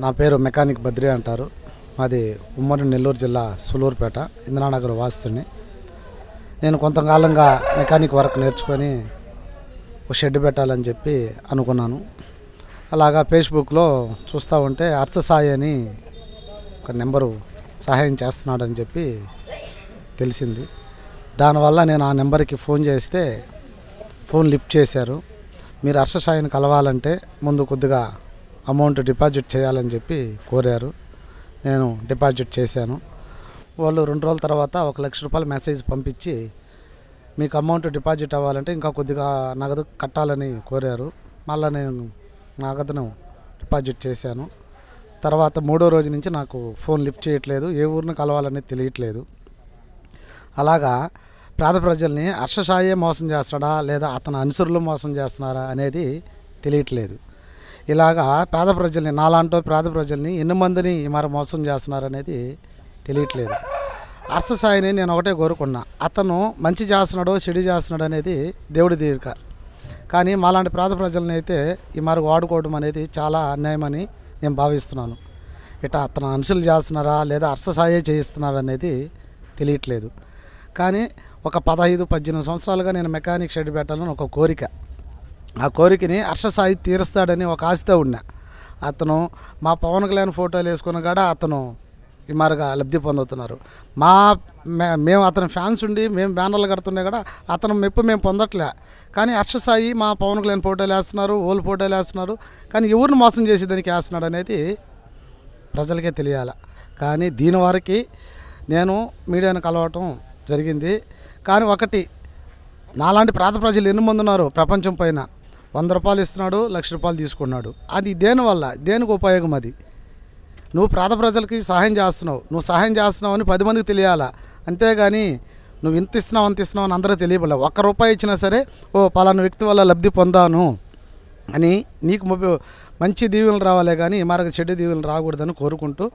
నా పేరు మెకానిక్ బద్రి అంటారు. మాది ఉమ్మడి నెల్లూరు జిల్లా సులూరుపేట ఇంద్రానగర్ వాస్తుని. నేను కొంతకాలంగా మెకానిక్ వర్క్ నేర్చుకొని ఒక షెడ్ పెట్టాలని చెప్పి అనుకున్నాను. అలాగా ఫేస్బుక్లో చూస్తూ ఉంటే హర్ష సాయి అని ఒక నెంబరు సహాయం చేస్తున్నాడని చెప్పి తెలిసింది. దానివల్ల నేను ఆ నెంబర్కి ఫోన్ చేస్తే ఫోన్ లిఫ్ట్ చేశారు. మీరు హర్ష సాయిని కలవాలంటే ముందు కొద్దిగా అమౌంట్ డిపాజిట్ చేయాలని చెప్పి కోరారు. నేను డిపాజిట్ చేశాను. వాళ్ళు 2 రోజుల తర్వాత 1 లక్ష రూపాయలు మెసేజ్ పంపించి మీకు అమౌంట్ డిపాజిట్ అవ్వాలంటే ఇంకా కొద్దిగా నగదు కట్టాలని కోరారు. మళ్ళీ నేను నగదును డిపాజిట్ చేశాను. తర్వాత 3వ రోజు నుంచి నాకు ఫోన్ లిఫ్ట్ చేయట్లేదు, ఏ ఊరిని కలవాలనేది తెలియట్లేదు. అలాగా పేద ప్రజల్ని హర్ష సాయే మోసం చేస్తాడా లేదా అతని అనుసరులు మోసం చేస్తున్నారా అనేది తెలియట్లేదు. ఇలాగా పేద ప్రజల్ని నాలాంటి పేద ప్రజల్ని ఎన్ని మందిని మరి మోసం చేస్తున్నారు అనేది తెలియట్లేదు. హర్ష సాయిని నేను ఒకటే కోరుకున్నా, అతను మంచి చేస్తున్నాడో చెడు చేస్తున్నాడు అనేది దేవుడి దీర్ఘ. కానీ మాలాంటి పేద ప్రజల్ని అయితే ఈ మరి వాడుకోవడం అనేది చాలా అన్యాయమని నేను భావిస్తున్నాను. ఇట్లా అతను అనుసరులు చేస్తున్నారా లేదా హర్ష సాయే చేయిస్తున్నారా అనేది తెలియట్లేదు. కానీ ఒక 15-18 సంవత్సరాలుగా నేను మెకానిక్ షెడ్ పెట్టాలని ఒక కోరిక. ఆ కోరికని హర్ష సాయి తీరుస్తాడని ఒక ఆశతో ఉన్నా. అతను మా పవన్ కళ్యాణ్ ఫోటోలు వేసుకున్న కాడ అతను ఈ మారుగా లబ్ధి పొందుతున్నారు. మేము అతని ఫ్యాన్స్ ఉండి మేము బ్యానర్లు కడుతుండే కూడా అతను మెప్పు మేము పొందట్లే. కానీ హర్ష సాయి మా పవన్ కళ్యాణ్ ఫోటోలు వేస్తున్నారు, ఓళ్ళు ఫోటోలు వేస్తున్నారు. కానీ ఎవరిని మోసం చేసేదానికి వేస్తున్నాడు అనేది ప్రజలకే తెలియాలి. కానీ దీని వరకు నేను మీడియాను కలవటం జరిగింది. కానీ ఒకటి, నాలాంటి పేద ప్రజలు ఎన్ని మంది ఉన్నారు ప్రపంచం పైన, 100 రూపాయలు ఇస్తున్నాడు, 1 లక్ష రూపాయలు తీసుకున్నాడు. అది దేనివల్ల, దేనికి ఉపయోగం? అది నువ్వు పేద ప్రజలకి సహాయం చేస్తున్నావు, నువ్వు సహాయం చేస్తున్నావు అని 10 మందికి తెలియాలా. అంతేగాని నువ్వు ఇంత ఇస్తున్నావు అంత ఇస్తున్నావు అని అందరూ తెలియబడలే. 1 రూపాయి ఇచ్చినా సరే పలానా వ్యక్తి వల్ల లబ్ధి పొందాను అని నీకు మంచి దీవెనలు రావాలే కానీ మరొక చెడు దీవెనలు రాకూడదని కోరుకుంటూ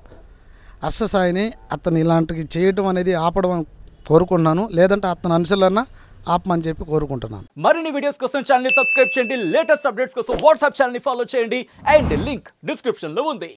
హర్ష సాయిని అతను ఇలాంటివి చేయడం అనేది ఆపడం కోరుకుంటున్నాను. లేదంటే అతను అనుసరులన్నా ఆపమని చెప్పి కోరుకుంటున్నాను. మరిన్ని వీడియోస్ కోసం ఛానల్ ని సబ్స్క్రైబ్ చేయండి. లేటెస్ట్ అప్డేట్స్ కోసం వాట్సాప్ ఛానల్ ని ఫాలో చేయండి. అండ్ లింక్ డిస్క్రిప్షన్ లో ఉంది.